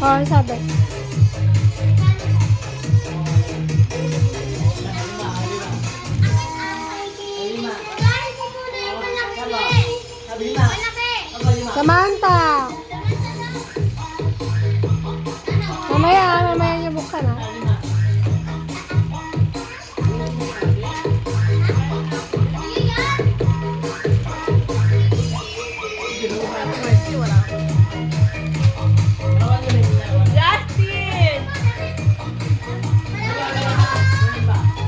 Oh, sabi. Samantha! Mamaya niyo buksan ha. Justin!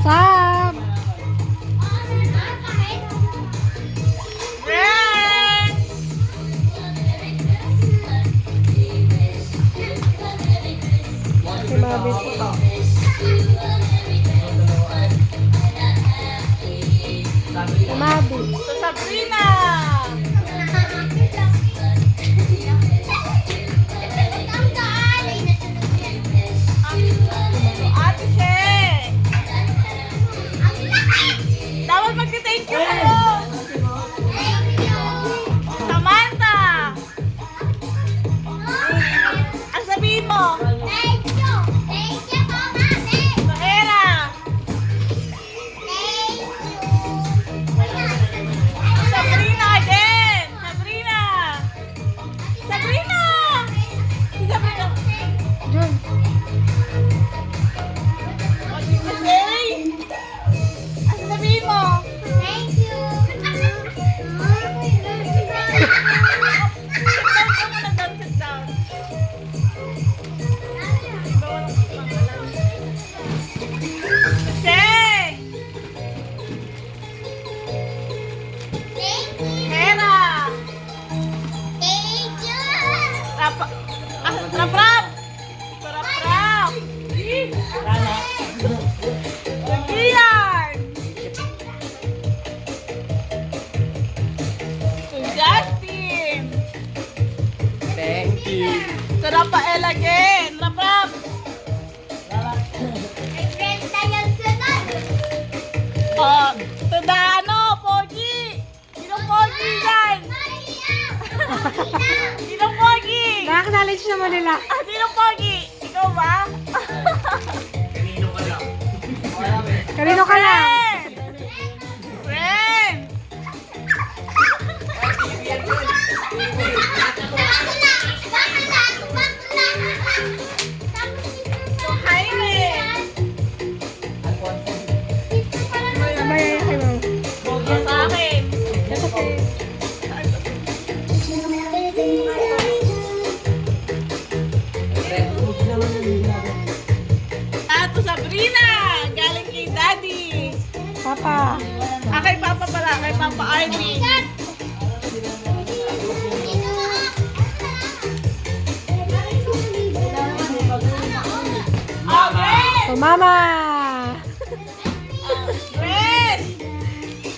Sam! Ren! Si Mabi. Si Mabi. So, Sabrina! So, Ate She! Dapat magka-thank you kayo! Samantha! Ang sabihin mo? So, Era! Sabrina again! Sabrina! Sabrina! Si Sabrina! Jun. O, si Shay! Ang sabihin mo? Sit down. Shay! Hera! Rap! Rap! Rap! Rap! Gian! Justin! Thank you. To Rafael again! Rap! Rap! Oh, to the Pogi! Sinong Pogi yan? Sinong Pogi? Nakaka-knowledge naman nila. Ah, sinong Pogi? Ikaw ba? Kanino ka na? Friend! So, Jaime! Mamaya yung kay Mama. Pogi sa akin. That's okay. To Sabrina! Galing kay Daddy! Papa. Ah, kay Papa pala. Kay Papa Arnie. Okay! Oh, Mama! Red!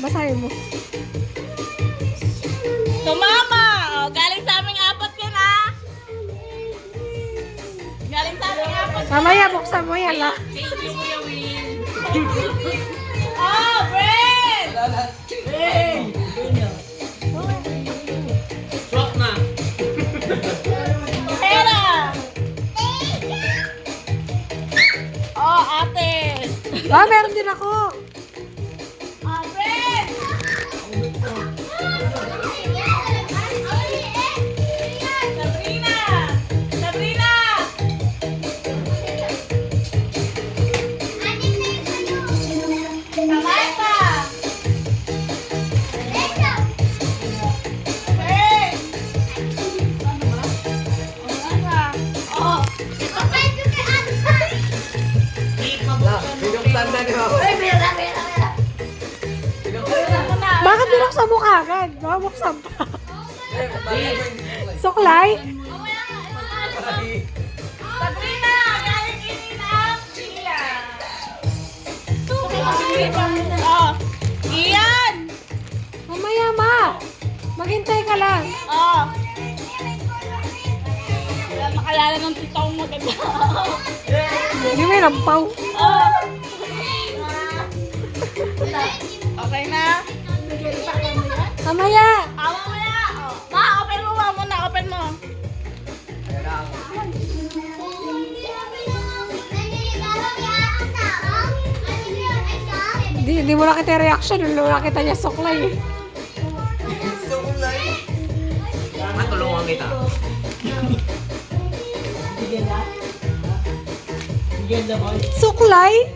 Basahin mo. To Mama! Oh, galing sa aming apat yan, ha? Galing sa aming apat. Mamaya, buksan mo yan, ha? Thank you, Kuya Will. Oh, Red! Hey! Swak na. Hera! Oh, ate! Ah, meron din ako. Oh, Red! Sabrina! Sabrina! Samantha! Hey! Oh! Binuksan na niyo. Bakit binuksan mo kagad? Baka buksan pa. Suklay? Sabrina! Galing Ininang Pila! Oh! Ian! Mamaya, Ma. Maghintay ka lang. Oh! Wala makalala ng titaw mo ganda. Hindi may lampaw. Oh! Okay na? Mamaya. Awa mo na! Oh. Ma, open mo muna, open mo. Kailangan. Hindi mo nakita yung reaction. Hindi mo nakita niya suklay eh. Matulungan kita. Bigyan na. Bigyan na boy. Suklay?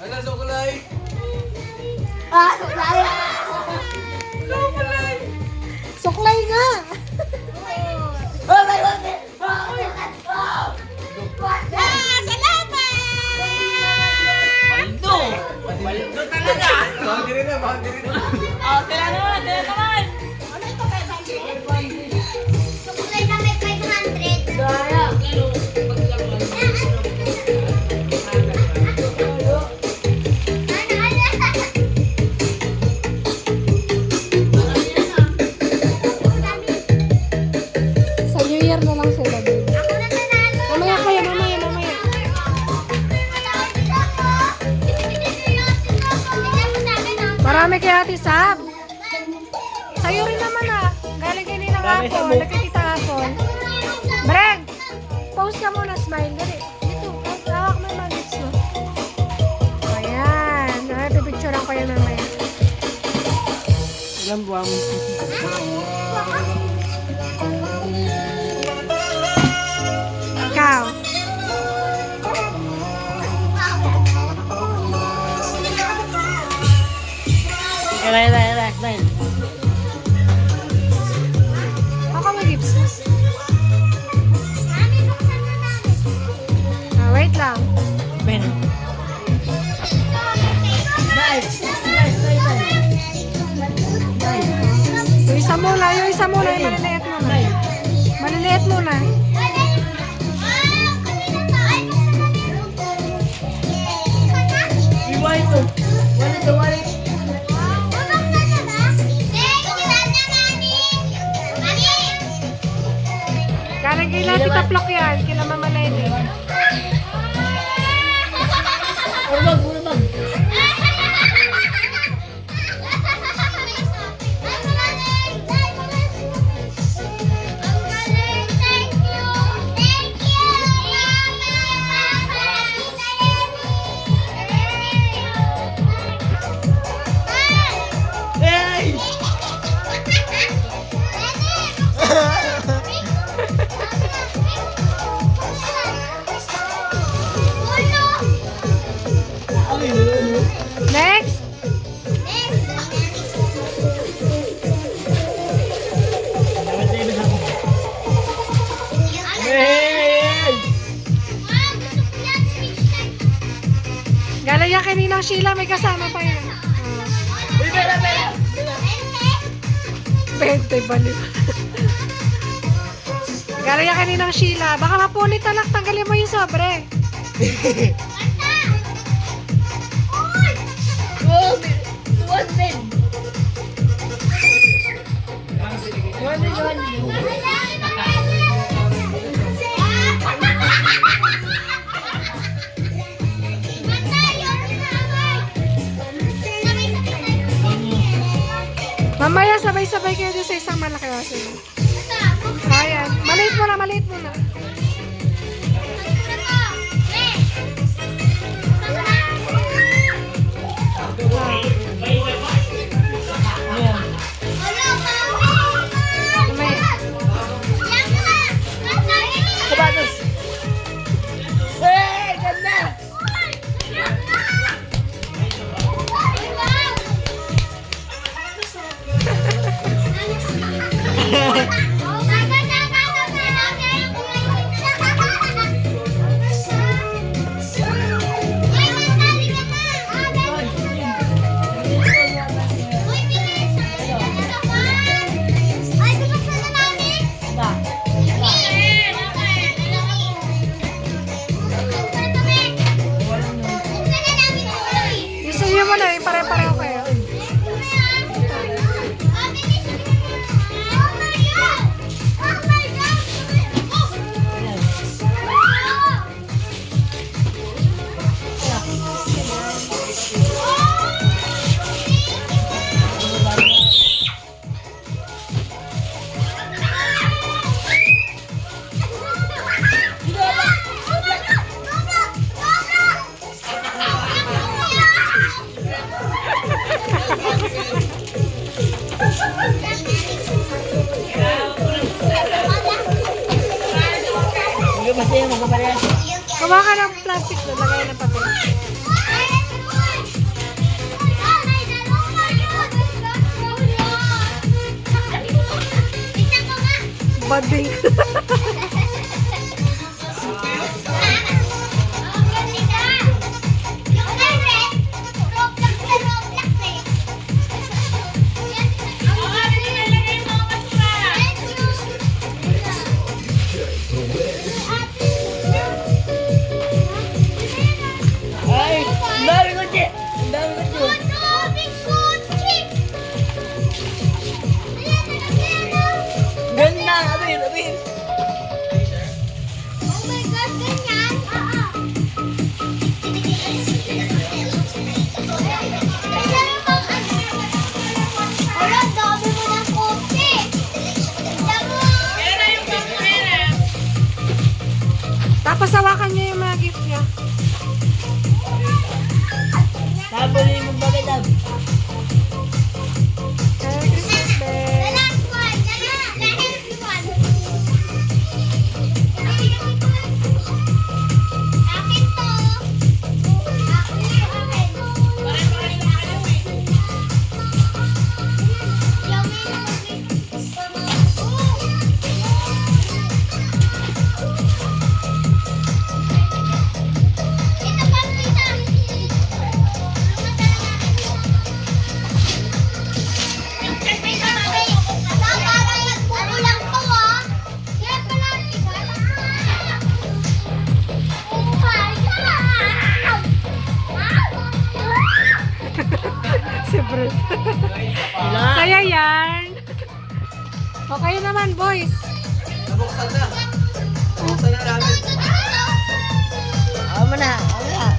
Ano, sukulay? Ah, suklay! Suklay nga! Oh my God! Salamat! Paldo! Paldo talaga! Boundary na, boundary na. Oh, tira naman, tira naman! Ano ito kay Sukulay na may 500. Gaya! Sa New Year na lang sila, babe. Ako na nanalo. Mamaya kayo, mamaya, mamaya. Marami kay Ate Sab. Sa'yo rin naman ah. Galing kayo ng hapon. Nagkikita hapon. Breg! Pause ka muna, smile. Dali. Dito. Hawak mo yung mga lips mo. Ayan. Pipicturean ko yun mamaya. Ilang buwan mo? Ikaw. Relax. Ako may lips. Wait lang. Ben. Yung isa muna. Yung isa muna. Yung maliliit muna. Maliliit muna. Iwa ito. Walit. Galing kila Tita Plok yan. Kila Mama Lenny. Urmag. Hey! Next. Hey! Galing yan kaninang Sheila. May kasama pa yun. Pera! 20 balik. Galing yan kaninang Sheila. Baka mapunit na lang. Tanggalin mo yung sobre. Oh, tuwan din. Mamaya sabay-sabay kayo doon sa isang malaki aso. Ayan. Maliit mo na. Kabatos. Hey, ganda! Kuha ka ng plastic doon, lagay ng papel. Bading. Ay, dami ko, Che. Dami ko, Che. Ganda, abin, abin. Oh my God, ganyan? Wala, dami mo ng kotse. Tapos hawakan niya yung mga gift niya. Sabulin mo ba, Dab? Merry Christmas, babe. Si Brett. Saya yan. O kayo naman, boys. Nabuksan na. Nabuksan na namin. Ako na, ako na.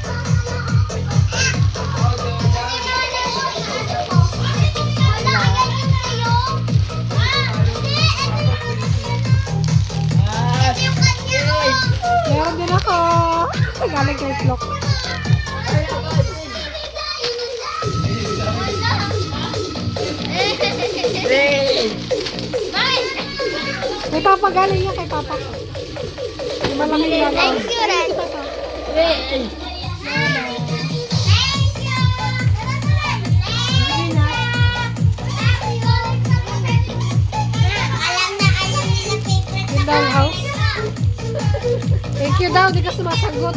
Meron din ako. Galing kay Flock. May papagaling niya kay Papa ko. Yung malaking galaw. Thank you, Ren. Yung dollhouse. Thank you daw, di ka sumasagot.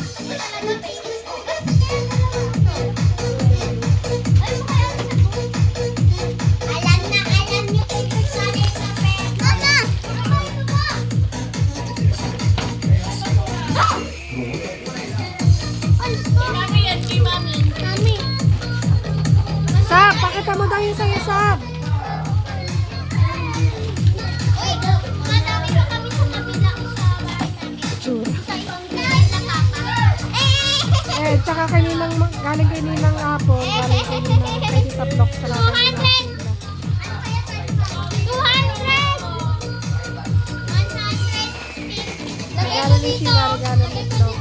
Sab, pakita mo daw yung sa'yo, Sab. Eh, tsaka kaninang, galing kaninang apo, galing kaninang kay Tita Flock. Regalo ni Sheila, regalo ni Flock.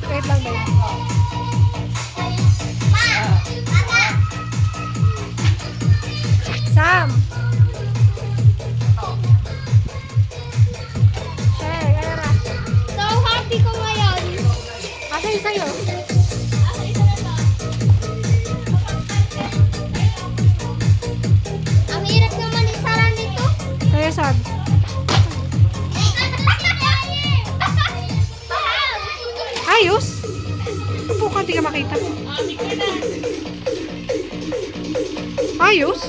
Wait lang, babe. Sam! Share, Era. So happy ko ngayon. Asa yung sa'yo? Ang hirap naman isara nito. Sa'yo, Sam. Ayos! Bukan, di ka makita. Ayos!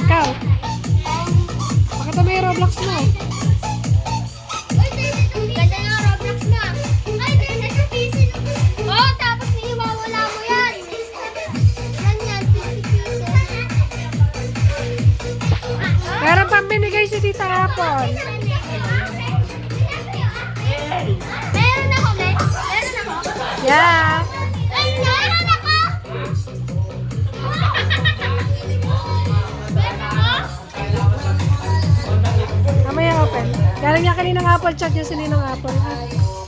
Ikaw. Pakita mo yung Roblox mo. Ganda ng Roblox na. Ay, ganda ng PC. Oh, tapos iwawala mo yan. Ganyan, 50 pieces. Meron pang binigay si Tita Apple. Meron ako, May. Meron ako. Yeah. Ay, meron ako. Meron ako. Mamaya open. Galing niya kaninang Apple chat niya si Ninong Apple. Ha?